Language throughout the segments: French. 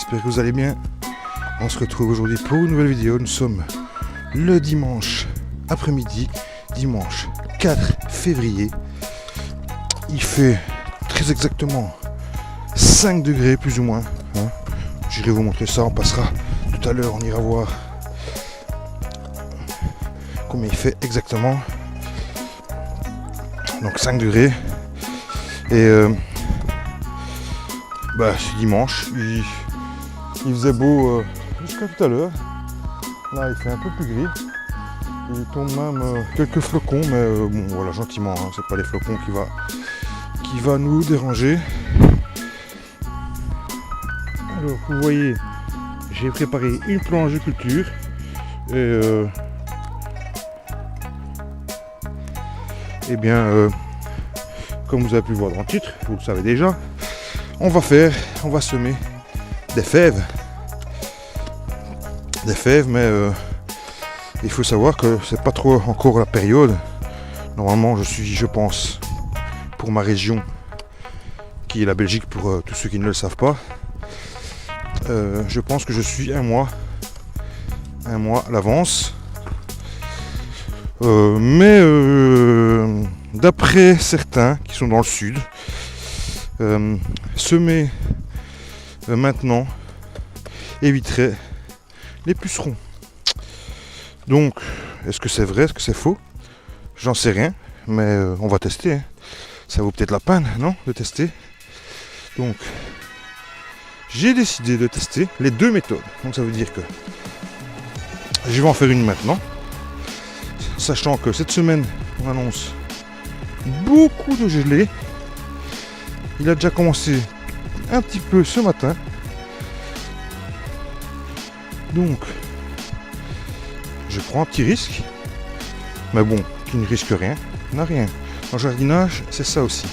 j'espère que vous allez bien. On se retrouve aujourd'hui pour une nouvelle vidéo. Nous sommes le dimanche après-midi, dimanche 4 février. Il fait très exactement 5 degrés plus ou moins. J'irai vous montrer ça, on passera tout à l'heure, on ira voir combien il fait exactement. Donc 5 degrés. Et c'est dimanche, il faisait beau jusqu'à tout à l'heure. Là il fait un peu plus gris. Il tombe même quelques flocons, mais bon voilà, gentiment, c'est pas les flocons qui va nous déranger. Alors vous voyez, j'ai préparé une planche de culture et comme vous avez pu le voir dans le titre, vous le savez déjà, on va semer des fèves. Mais il faut savoir que c'est pas trop encore la période. Normalement je pense, pour ma région, qui est la Belgique pour tous ceux qui ne le savent pas, je pense que je suis un mois à l'avance. D'après certains qui sont dans le sud, semer maintenant éviterait les pucerons. Donc, est-ce que c'est vrai, est-ce que c'est faux? J'en sais rien, mais on va tester. Hein. Ça vaut peut-être la peine, non, de tester. Donc, j'ai décidé de tester les deux méthodes. Donc ça veut dire que je vais en faire une maintenant. Sachant que cette semaine, on annonce beaucoup de gelée. Il a déjà commencé un petit peu ce matin. Donc, je prends un petit risque. Mais bon, qui ne risque rien, n'a rien. En jardinage, c'est ça aussi.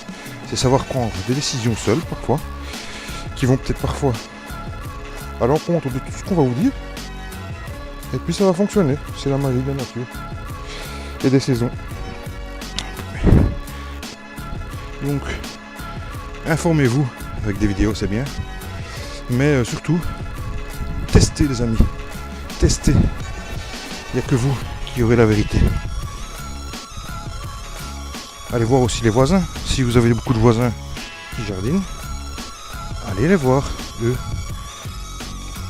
C'est savoir prendre des décisions seules, parfois, qui vont peut-être parfois à l'encontre de tout ce qu'on va vous dire. Et puis ça va fonctionner. C'est la magie de la nature et des saisons. Donc, informez-vous avec des vidéos, c'est bien. Mais surtout, testez les amis. Testez. Il n'y a que vous qui aurez la vérité. Allez voir aussi les voisins. Si vous avez beaucoup de voisins qui jardinent, allez les voir. Eux,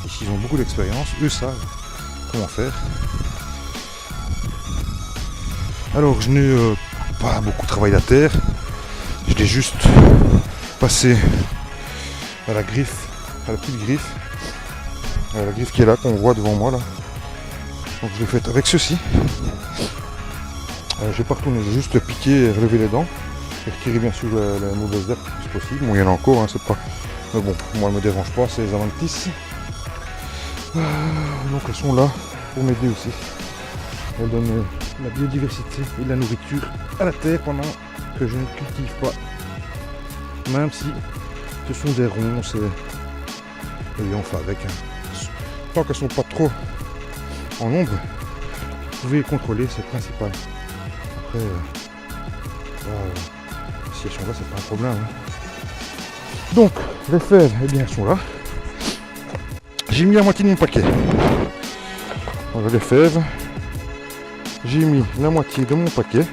ici ils ont beaucoup d'expérience. Eux savent comment faire. Alors je n'ai pas beaucoup travaillé la terre. Je l'ai juste passé à la griffe, à la petite griffe. À la griffe qui est là, qu'on voit devant moi là. Donc je l'ai fait avec ceci. J'ai pas retourné, j'ai juste piqué et relevé les dents. Et retirer bien sûr la mauvaise herbe le plus possible. Bon, il y en a encore, c'est pas. Mais bon, moi, elle me dérange pas, c'est les amantis. Donc elles sont là pour m'aider aussi. Elles donnent la biodiversité et de la nourriture à la terre pendant que je ne cultive pas. Même si ce sont des ronces et on fait avec. Tant qu'elles sont pas trop en ombre, vous pouvez les contrôler, c'est le principal. Après, si elles sont là, c'est pas un problème. Donc, les fèves, eh bien, elles sont là. J'ai mis la moitié de mon paquet. Voilà les fèves. J'ai mis la moitié de mon paquet.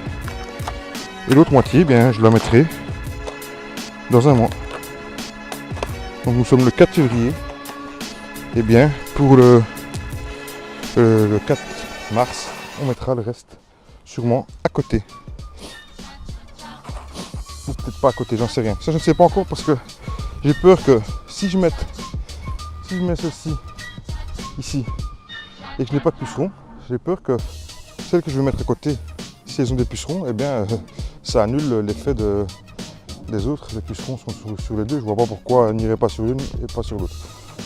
Et l'autre moitié, eh bien, je la mettrai dans un mois. Donc nous sommes le 4 février. Eh bien, pour le 4 mars, on mettra le reste sûrement à côté. Ou peut-être pas à côté, j'en sais rien. Ça, je ne sais pas encore parce que j'ai peur que si je mets ceci ici et que je n'ai pas de pucerons, j'ai peur que celles que je vais mettre à côté, si elles ont des pucerons, eh bien ça annule l'effet des autres. Les pucerons sont sur les deux, je vois pas pourquoi elles n'iraient pas sur l'une et pas sur l'autre.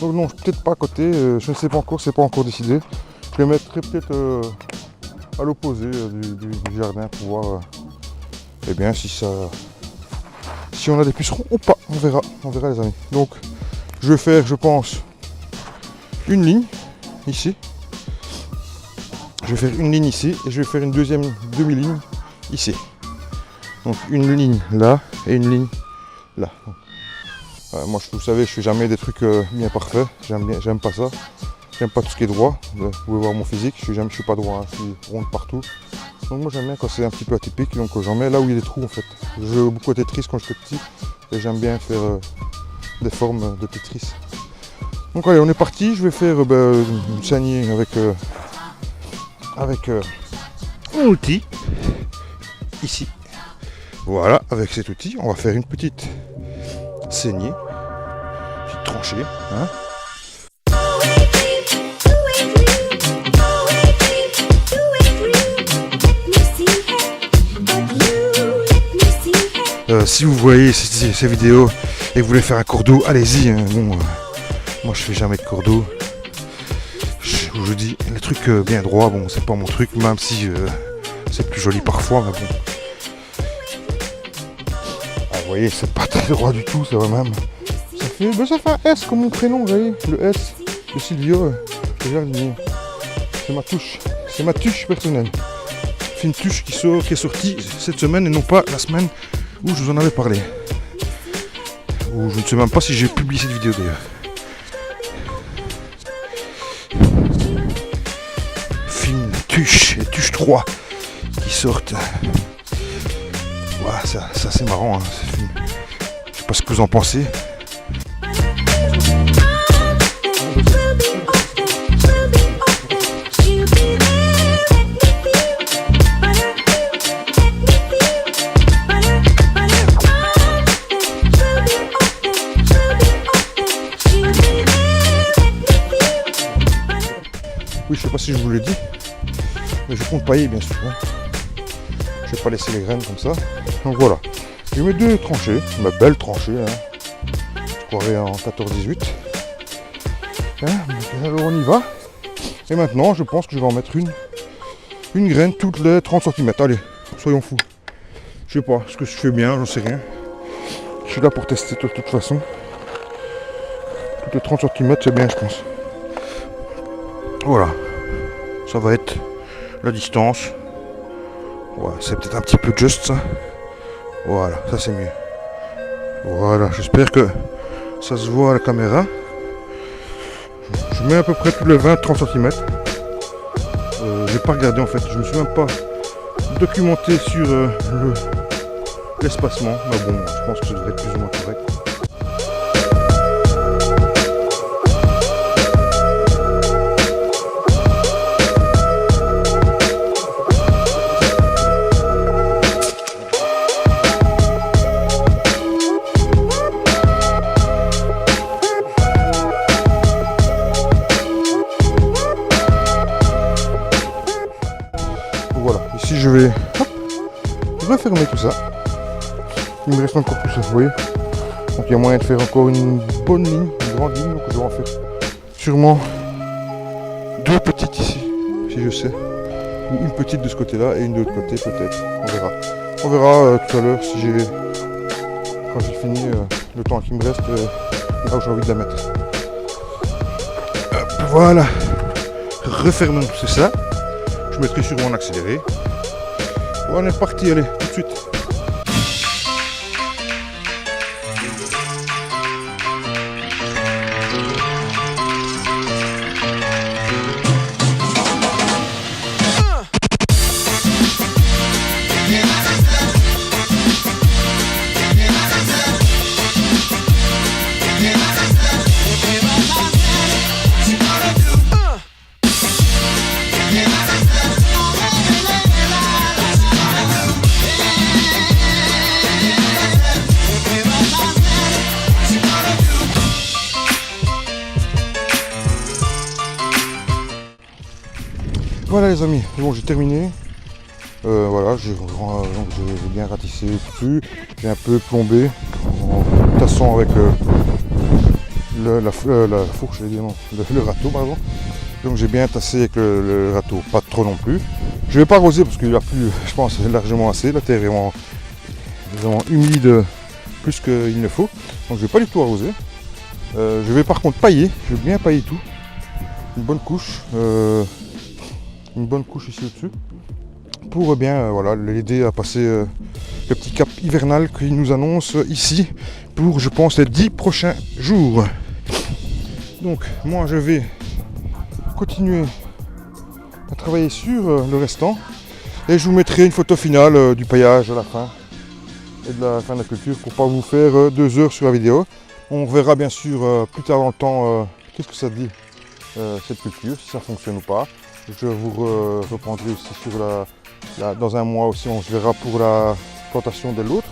Donc non, peut-être pas à côté, je ne sais pas encore, c'est pas encore décidé. Je les mettrai peut-être à l'opposé du jardin pour voir eh bien si on a des pucerons ou pas, on verra les amis. Donc je vais faire, je pense, une ligne ici. Je vais faire une ligne ici et je vais faire une deuxième demi-ligne ici. Donc une ligne là et une ligne là. Moi, vous savez, je fais jamais des trucs bien parfaits. J'aime pas ça. J'aime pas tout ce qui est droit. Vous pouvez voir mon physique, je suis pas droit, hein. Je suis rond partout. Donc moi j'aime bien quand c'est un petit peu atypique, donc j'en mets là où il y a des trous en fait. Je joue beaucoup à Tetris quand j'étais petit et j'aime bien faire des formes de Tetris. Donc allez, on est parti. Je vais faire une saignée avec mon outil ici. Voilà, avec cet outil, on va faire une petite saignée, petite tranchée. Hein. Si vous voyez ces vidéos et que vous voulez faire un cours d'eau, allez-y. Hein. Bon, moi je fais jamais de cours d'eau. Je vous dis, les trucs bien droits, bon, c'est pas mon truc, même si c'est plus joli parfois, mais bon. Ah, vous voyez, c'est pas très droit du tout, ça va même. Ça fait un S comme mon prénom, vous voyez, le S de Silvio. C'est ma touche personnelle. C'est une touche qui est sortie cette semaine et non pas la semaine où je vous en avais parlé. Ou je ne sais même pas si j'ai publié cette vidéo d'ailleurs. Fine tuche et tuche 3 qui sortent. Voilà, ça c'est marrant. Hein. Je sais pas ce que vous en pensez. Oui, je sais pas si je vous l'ai dit, mais je compte pailler bien sûr. Hein. Je vais pas laisser les graines comme ça. Donc voilà. Je mets 2 tranchées, ma belle tranchée. Hein. Je croirais en 14-18. Hein, alors on y va. Et maintenant, je pense que je vais en mettre une graine toutes les 30 cm. Allez, soyons fous. Je sais pas ce que je fais bien, j'en sais rien. Je suis là pour tester de toute façon. Toutes les 30 cm, c'est bien, je pense. Voilà, ça va être la distance. Ouais, c'est peut-être un petit peu juste ça. Voilà, ça c'est mieux. Voilà, j'espère que ça se voit à la caméra. Je mets à peu près tous les 20-30 cm. J'ai pas regardé en fait, je me suis même pas documenté sur l'espacement. Mais bon, je pense que ça devrait être plus ou moins correct. Voilà, ici je vais refermer tout ça. Il me reste encore tout ça, vous voyez. Donc il y a moyen de faire encore une bonne ligne, une grande ligne, donc je vais en faire sûrement 2 petites ici, si je sais. Ou une petite de ce côté-là et une de l'autre côté peut-être, on verra. On verra tout à l'heure si quand j'ai fini le temps qui me reste, là où j'ai envie de la mettre. Hop, voilà, refermons tout ça. Je mettrai sûrement en accéléré. On est parti, allez, tout de suite. Voilà les amis, bon j'ai terminé. Voilà, j'ai bien ratissé dessus. J'ai un peu plombé en tassant avec la fourche, le râteau pardon. Donc j'ai bien tassé avec le râteau, pas trop non plus. Je vais pas arroser parce qu'il a plu, je pense, largement assez. La terre est vraiment humide plus qu'il ne faut. Donc je vais pas du tout arroser. Je vais par contre pailler, je vais bien pailler tout. Une bonne couche. Une bonne couche ici au-dessus pour bien voilà, l'aider à passer le petit cap hivernal qu'il nous annonce ici pour, je pense, les 10 prochains jours. Donc moi je vais continuer à travailler sur le restant et je vous mettrai une photo finale du paillage à la fin et de la fin de la culture pour pas vous faire 2 heures sur la vidéo. On verra bien sûr plus tard dans le temps qu'est-ce que ça dit cette culture, si ça fonctionne ou pas. Je vous reprendrai aussi sur dans un mois aussi, on se verra pour la plantation de l'autre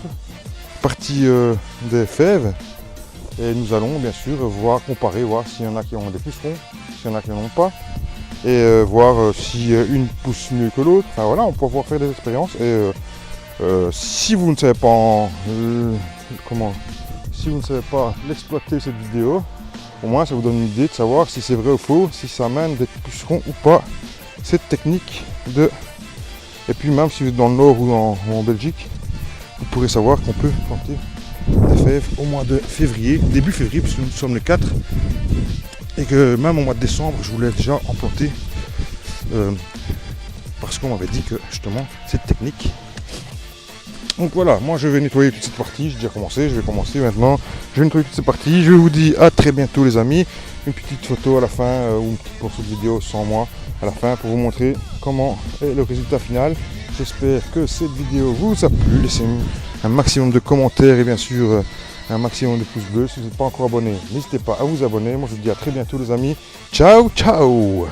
partie des fèves. Et nous allons bien sûr comparer, voir s'il y en a qui ont des pucerons, s'il y en a qui n'en ont pas. Et voir si une pousse mieux que l'autre. Enfin voilà, on peut pouvoir faire des expériences. Et si vous ne savez pas si vous ne savez pas l'exploiter cette vidéo, au moins ça vous donne une idée de savoir si c'est vrai ou faux, si ça amène des pucerons ou pas, cette technique de... Et puis même si vous êtes dans le nord ou en Belgique, vous pourrez savoir qu'on peut planter des fèves au mois de février, début février, puisque nous sommes le 4. Et que même au mois de décembre, je voulais déjà en planter. Parce qu'on m'avait dit que justement, cette technique. Donc voilà, moi je vais nettoyer toute cette partie, j'ai déjà commencé, je vais commencer maintenant. Je vais nettoyer toute cette partie, je vous dis à très bientôt les amis. Une petite photo à la fin, ou une petite morceau de vidéo sans moi à la fin pour vous montrer comment est le résultat final. J'espère que cette vidéo vous a plu, laissez un maximum de commentaires et bien sûr un maximum de pouces bleus. Si vous n'êtes pas encore abonné, n'hésitez pas à vous abonner. Moi je vous dis à très bientôt les amis, ciao ciao.